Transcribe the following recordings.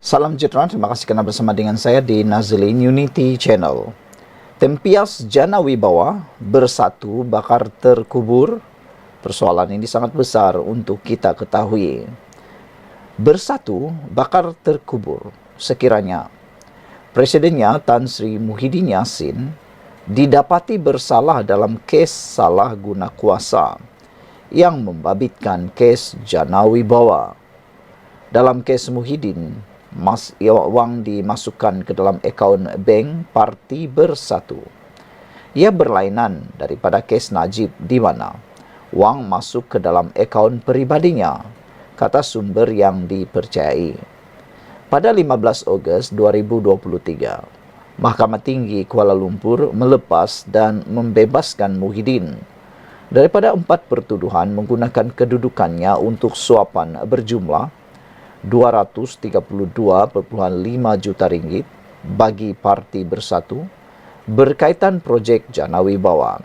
Salam sejahtera, terima kasih kerana bersama dengan saya di Nazlin Unity Channel. Tempias Jana Wibawa bersatu bakar terkubur. Persoalan ini sangat besar untuk kita ketahui. Bersatu bakar terkubur sekiranya Presidennya Tan Sri Muhyiddin Yassin didapati bersalah dalam kes salah guna kuasa yang membabitkan kes Jana Wibawa. Dalam kes Muhyiddin, wang dimasukkan ke dalam akaun bank Parti Bersatu. Ia berlainan daripada kes Najib di mana wang masuk ke dalam akaun peribadinya, kata sumber yang dipercayai. Pada 15 Ogos 2023, Mahkamah Tinggi Kuala Lumpur melepas dan membebaskan Muhyiddin daripada 4 pertuduhan menggunakan kedudukannya untuk suapan berjumlah RM232.5 juta bagi Parti Bersatu berkaitan projek Jana Wibawa.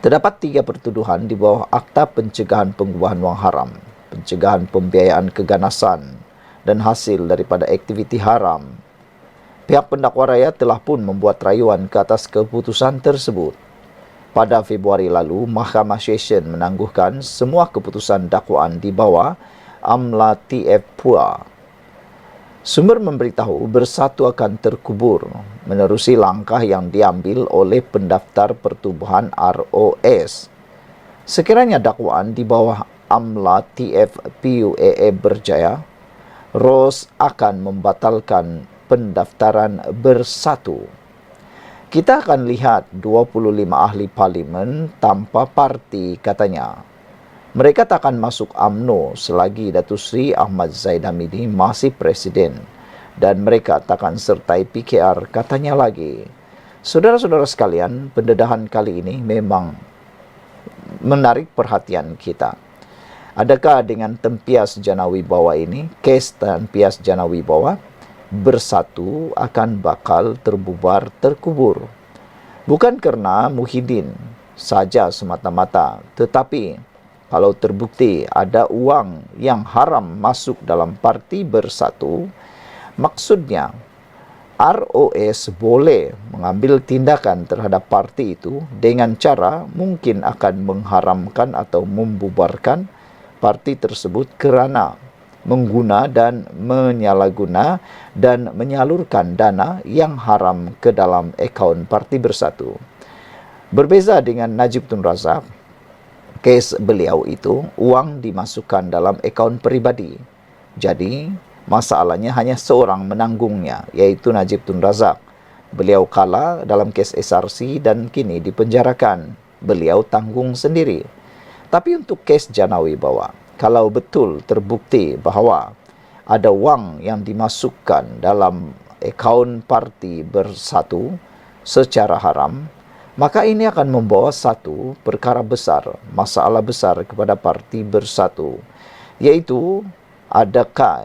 Terdapat 3 pertuduhan di bawah Akta Pencegahan Pengubahan Wang Haram, Pencegahan Pembiayaan Keganasan dan hasil daripada aktiviti haram. Pihak pendakwa rakyat telah pun membuat rayuan ke atas keputusan tersebut. Pada Februari lalu, Mahkamah Session menangguhkan semua keputusan dakwaan di bawah Amla TF Pua. Sumber memberitahu Bersatu akan terkubur menerusi langkah yang diambil oleh pendaftar pertubuhan ROS. Sekiranya dakwaan di bawah Amla TF PUAA berjaya, ROS akan membatalkan pendaftaran Bersatu. Kita akan lihat 25 ahli parlimen tanpa parti, katanya. Mereka takkan masuk UMNO selagi Datuk Seri Ahmad Zaid Hamidi masih Presiden dan mereka takkan sertai PKR, katanya lagi. Saudara-saudara sekalian, pendedahan kali ini memang menarik perhatian kita. Adakah dengan tempias Jana Wibawa ini, kes tempias Jana Wibawa, Bersatu akan bakal terbubar terkubur? Bukan kerana Muhyiddin saja semata-mata, tetapi kalau terbukti ada wang yang haram masuk dalam Parti Bersatu, maksudnya ROS boleh mengambil tindakan terhadap parti itu dengan cara mungkin akan mengharamkan atau membubarkan parti tersebut kerana mengguna dan menyalahguna dan menyalurkan dana yang haram ke dalam akaun Parti Bersatu. Berbeza dengan Najib Tun Razak, kes beliau itu, wang dimasukkan dalam akaun peribadi. Jadi, masalahnya hanya seorang menanggungnya, iaitu Najib Tun Razak. Beliau kalah dalam kes SRC dan kini dipenjarakan. Beliau tanggung sendiri. Tapi untuk kes Jana Wibawa, kalau betul terbukti bahawa ada wang yang dimasukkan dalam akaun Parti Bersatu secara haram, maka ini akan membawa satu perkara besar, masalah besar kepada Parti Bersatu, iaitu adakah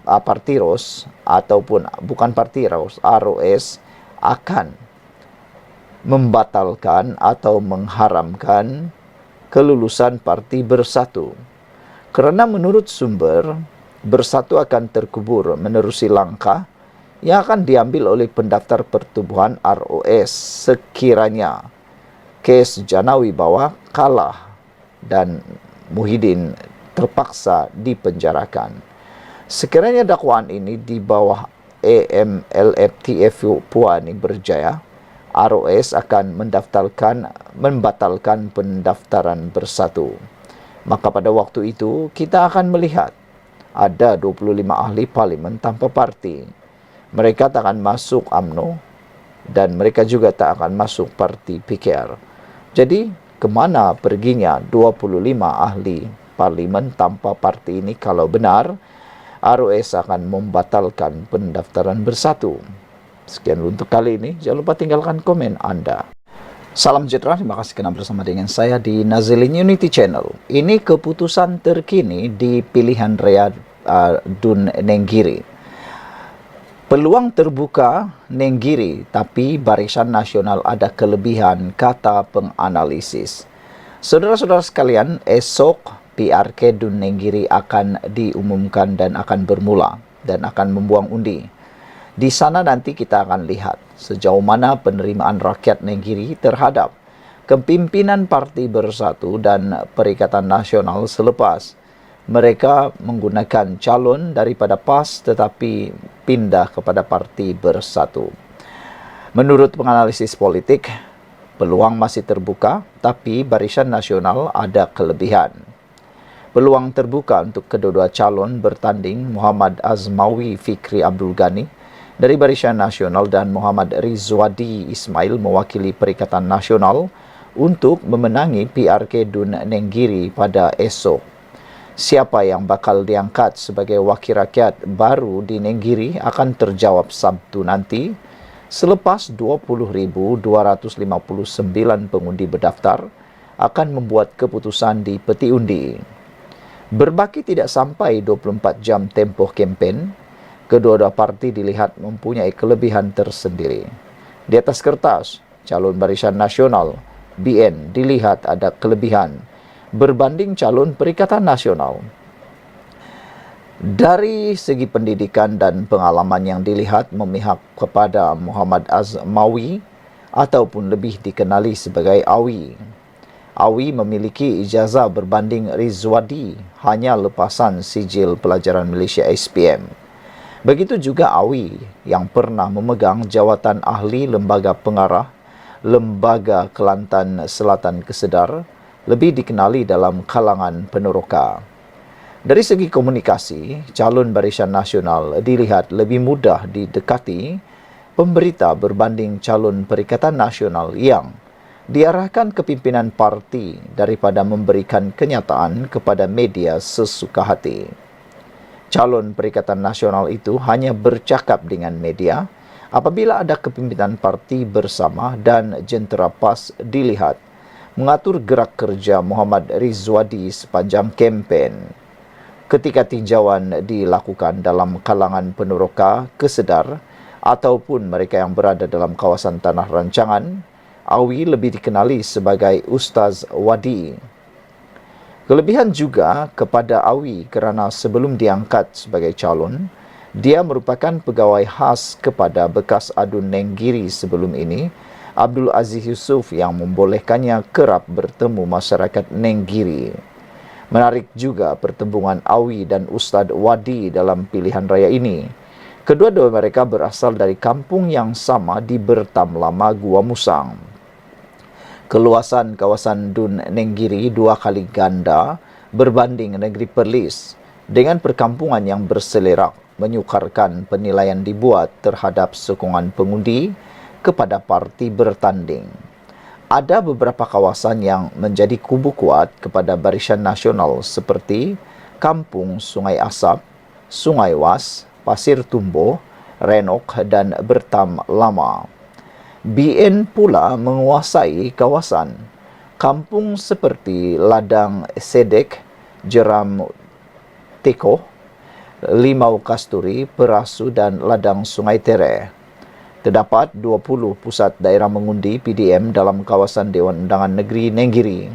Parti ROS ataupun bukan Parti ROS akan membatalkan atau mengharamkan kelulusan Parti Bersatu. Kerana menurut sumber, Bersatu akan terkubur menerusi langkah yang akan diambil oleh pendaftar pertubuhan ROS sekiranya kes Jana Wibawa kalah dan Muhyiddin terpaksa dipenjarakan. Sekiranya dakwaan ini di bawah AMLFTF Puan berjaya, ROS akan membatalkan pendaftaran Bersatu. Maka pada waktu itu kita akan melihat ada 25 ahli parlimen tanpa parti. Mereka tak akan masuk UMNO dan mereka juga tak akan masuk parti PKR. Jadi, kemana perginya 25 ahli parlimen tanpa parti ini kalau benar ROS akan membatalkan pendaftaran Bersatu? Sekian untuk kali ini. Jangan lupa tinggalkan komen Anda. Salam sejahtera, terima kasih kerana bersama dengan saya di Nazlin Unity Channel. Ini keputusan terkini di pilihan raya Dun Nenggiri. Peluang terbuka Nenggiri, tapi Barisan Nasional ada kelebihan, kata penganalisis. Saudara-saudara sekalian, esok PRK Dun Nenggiri akan diumumkan dan akan bermula. dan akan membuang undi. Di sana nanti kita akan lihat sejauh mana penerimaan rakyat Nenggiri terhadap kepimpinan Parti Bersatu dan Perikatan Nasional selepas mereka menggunakan calon daripada PAS tetapi pindah kepada Parti Bersatu. Menurut penganalisis politik, peluang masih terbuka, tapi Barisan Nasional ada kelebihan. Peluang terbuka untuk kedua-dua calon bertanding Muhammad Azmawi Fikri Abdul Ghani dari Barisan Nasional dan Muhammad Rizwadi Ismail mewakili Perikatan Nasional untuk memenangi PRK Dun Nenggiri pada esok. Siapa yang bakal diangkat sebagai wakil rakyat baru di Nenggiri akan terjawab Sabtu nanti selepas 20,259 pengundi berdaftar akan membuat keputusan di peti undi. Berbaki tidak sampai 24 jam tempoh kempen, kedua-dua parti dilihat mempunyai kelebihan tersendiri. Di atas kertas, calon Barisan Nasional BN dilihat ada kelebihan berbanding calon Perikatan Nasional. Dari segi pendidikan dan pengalaman yang dilihat memihak kepada Muhammad Azmawi ataupun lebih dikenali sebagai Awi. Awi memiliki ijazah berbanding Rizwadi hanya lepasan sijil pelajaran Malaysia SPM. Begitu juga Awi yang pernah memegang jawatan ahli lembaga pengarah Lembaga Kelantan Selatan Kesedar, lebih dikenali dalam kalangan peneroka. Dari segi komunikasi, calon Barisan Nasional dilihat lebih mudah didekati pemberita berbanding calon Perikatan Nasional yang diarahkan kepimpinan parti daripada memberikan kenyataan kepada media sesuka hati. Calon Perikatan Nasional itu hanya bercakap dengan media apabila ada kepimpinan parti bersama dan jentera PAS dilihat mengatur gerak kerja Muhammad Rizwadi sepanjang kempen. Ketika tinjauan dilakukan dalam kalangan peneroka Kesedar ataupun mereka yang berada dalam kawasan tanah rancangan, Awi lebih dikenali sebagai Ustaz Wadi. Kelebihan juga kepada Awi kerana sebelum diangkat sebagai calon, dia merupakan pegawai khas kepada bekas Adun Nenggiri sebelum ini, Abdul Aziz Yusof, yang membolehkannya kerap bertemu masyarakat Nenggiri. Menarik juga pertembungan Awi dan Ustaz Wadi dalam pilihan raya ini. Kedua-dua mereka berasal dari kampung yang sama di Bertam Lama, Gua Musang. Keluasan kawasan Dun Nenggiri 2 kali ganda berbanding Negeri Perlis dengan perkampungan yang berselerak menyukarkan penilaian dibuat terhadap sokongan pengundi kepada parti bertanding. Ada beberapa kawasan yang menjadi kubu kuat kepada Barisan Nasional seperti Kampung Sungai Asap, Sungai Was, Pasir Tumbuh, Renok dan Bertam Lama. BN pula menguasai kawasan kampung seperti Ladang Sedek, Jeram Tekoh, Limau Kasturi, Perasu dan Ladang Sungai Tereh. Terdapat 20 pusat daerah mengundi PDM dalam kawasan Dewan Undangan Negeri Nenggiri.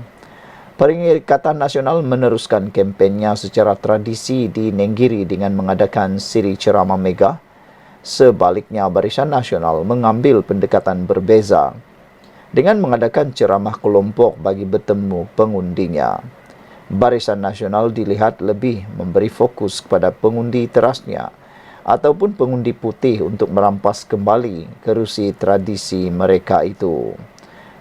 Perikatan Nasional meneruskan kempennya secara tradisi di Nenggiri dengan mengadakan siri ceramah mega. Sebaliknya, Barisan Nasional mengambil pendekatan berbeza dengan mengadakan ceramah kelompok bagi bertemu pengundinya. Barisan Nasional dilihat lebih memberi fokus kepada pengundi terasnya ataupun pengundi putih untuk merampas kembali kerusi tradisi mereka itu.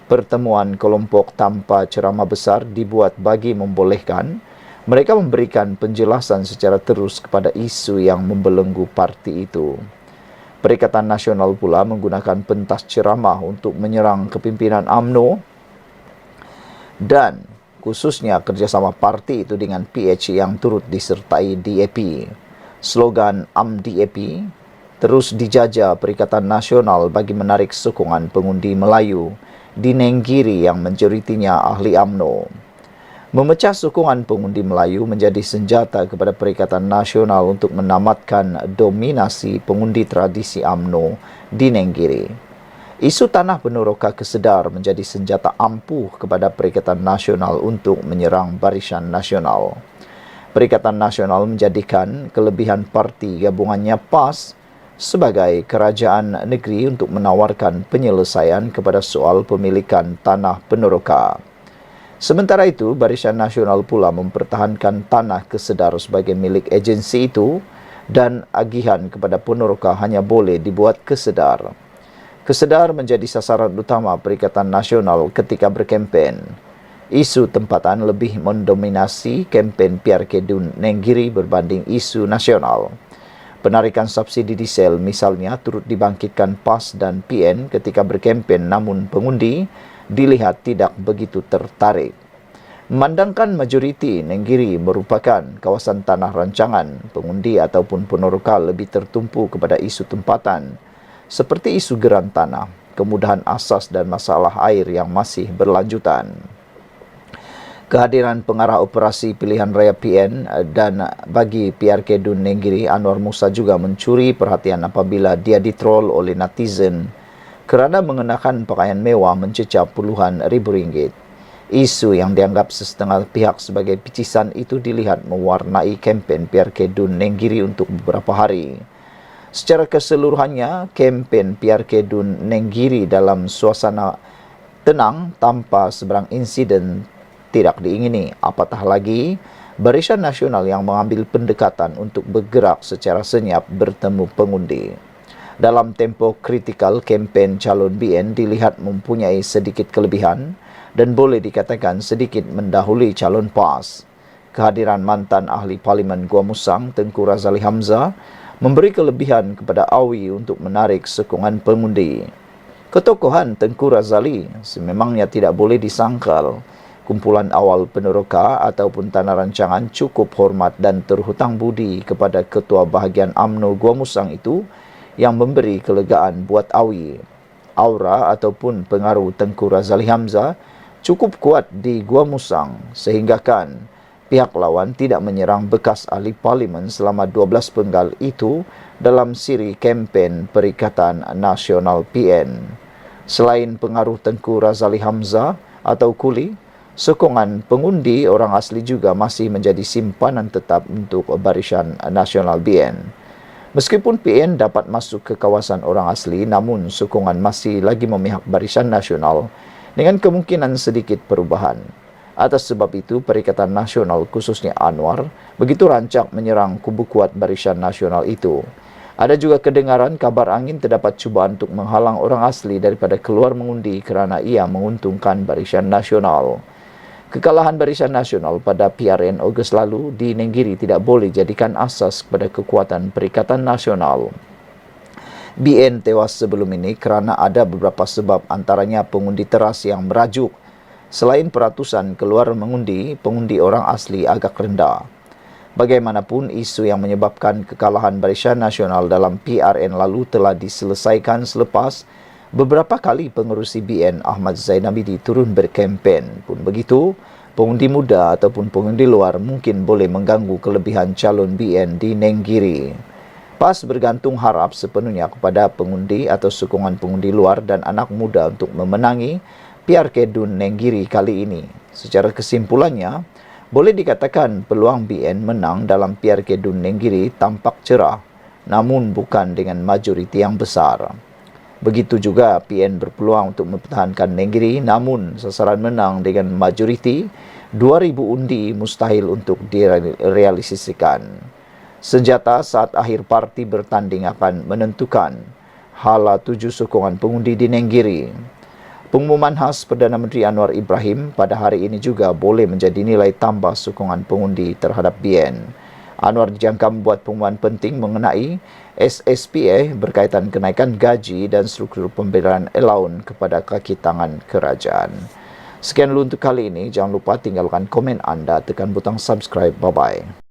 Pertemuan kelompok tanpa ceramah besar dibuat bagi membolehkan mereka memberikan penjelasan secara terus kepada isu yang membelenggu parti itu. Perikatan Nasional pula menggunakan pentas ceramah untuk menyerang kepimpinan UMNO dan khususnya kerjasama parti itu dengan PH yang turut disertai DAP. Slogan UMDAP terus dijajah Perikatan Nasional bagi menarik sokongan pengundi Melayu di Nenggiri yang majoritinya ahli UMNO. Memecah sokongan pengundi Melayu menjadi senjata kepada Perikatan Nasional untuk menamatkan dominasi pengundi tradisi UMNO di Nenggiri. Isu tanah peneroka Kesedar menjadi senjata ampuh kepada Perikatan Nasional untuk menyerang Barisan Nasional. Perikatan Nasional menjadikan kelebihan parti gabungannya PAS sebagai kerajaan negeri untuk menawarkan penyelesaian kepada soal pemilikan tanah peneroka. Sementara itu, Barisan Nasional pula mempertahankan tanah Kesedar sebagai milik agensi itu dan agihan kepada peneroka hanya boleh dibuat Kesedar. Kesedar menjadi sasaran utama Perikatan Nasional ketika berkempen. Isu tempatan lebih mendominasi kempen PRK Dun Nenggiri berbanding isu nasional. Penarikan subsidi diesel misalnya turut dibangkitkan PAS dan PN ketika berkempen, namun pengundi dilihat tidak begitu tertarik. Memandangkan majoriti Nenggiri merupakan kawasan tanah rancangan, pengundi ataupun peneroka lebih tertumpu kepada isu tempatan seperti isu geran tanah, kemudahan asas dan masalah air yang masih berlanjutan. Kehadiran pengarah operasi pilihan raya PN dan bagi PRK Dun Nenggiri, Anwar Musa juga mencuri perhatian apabila dia ditrol oleh netizen kerana mengenakan pakaian mewah mencecah puluhan ribu ringgit. Isu yang dianggap sesetengah pihak sebagai picisan itu dilihat mewarnai kempen PRK Dun Nenggiri untuk beberapa hari. Secara keseluruhannya, kempen PRK Dun Nenggiri dalam suasana tenang tanpa sebarang insiden tidak diingini, apatah lagi Barisan Nasional yang mengambil pendekatan untuk bergerak secara senyap bertemu pengundi. Dalam tempo kritikal, kempen calon BN dilihat mempunyai sedikit kelebihan dan boleh dikatakan sedikit mendahului calon PAS. Kehadiran mantan ahli Parlimen Gua Musang, Tengku Razali Hamzah, memberi kelebihan kepada AWI untuk menarik sokongan pengundi. Ketokohan Tengku Razali sememangnya tidak boleh disangkal. Kumpulan awal peneroka ataupun tanah rancangan cukup hormat dan terhutang budi kepada Ketua Bahagian UMNO Gua Musang itu yang memberi kelegaan buat AWI. Aura ataupun pengaruh Tengku Razali Hamzah cukup kuat di Gua Musang sehinggakan pihak lawan tidak menyerang bekas ahli parlimen selama 12 penggal itu dalam siri kempen Perikatan Nasional PN. Selain pengaruh Tengku Razali Hamzah atau Kuli, sokongan pengundi orang asli juga masih menjadi simpanan tetap untuk Barisan Nasional BN. Meskipun PN dapat masuk ke kawasan orang asli, namun sokongan masih lagi memihak Barisan Nasional dengan kemungkinan sedikit perubahan. Atas sebab itu, Perikatan Nasional khususnya Anwar begitu rancak menyerang kubu kuat Barisan Nasional itu. Ada juga kedengaran kabar angin terdapat cubaan untuk menghalang orang asli daripada keluar mengundi kerana ia menguntungkan Barisan Nasional. Kekalahan Barisan Nasional pada PRN Ogos lalu di Nenggiri tidak boleh jadikan asas kepada kekuatan Perikatan Nasional. BN tewas sebelum ini kerana ada beberapa sebab, antaranya pengundi teras yang merajuk. Selain peratusan keluar mengundi, pengundi orang asli agak rendah. Bagaimanapun, isu yang menyebabkan kekalahan Barisan Nasional dalam PRN lalu telah diselesaikan selepas beberapa kali pengerusi BN Ahmad Zainabidi turun berkempen. Pun begitu, pengundi muda ataupun pengundi luar mungkin boleh mengganggu kelebihan calon BN di Nenggiri. PAS bergantung harap sepenuhnya kepada pengundi atau sokongan pengundi luar dan anak muda untuk memenangi PRK Dun Nenggiri kali ini. Secara kesimpulannya, boleh dikatakan peluang BN menang dalam PRK Dun Nenggiri tampak cerah, namun bukan dengan majoriti yang besar. Begitu juga PN berpeluang untuk mempertahankan Nenggiri, namun sasaran menang dengan majoriti 2,000 undi mustahil untuk direalisasikan. Senjata saat akhir parti bertanding akan menentukan hala 7 sokongan pengundi di Nenggiri. Pengumuman khas Perdana Menteri Anwar Ibrahim pada hari ini juga boleh menjadi nilai tambah sokongan pengundi terhadap BN. Anwar dijangka membuat pengumuman penting mengenai SSPA berkaitan kenaikan gaji dan struktur pemberian allowance kepada kaki tangan kerajaan. Sekian dulu untuk kali ini. Jangan lupa tinggalkan komen anda, tekan butang subscribe. Bye-bye.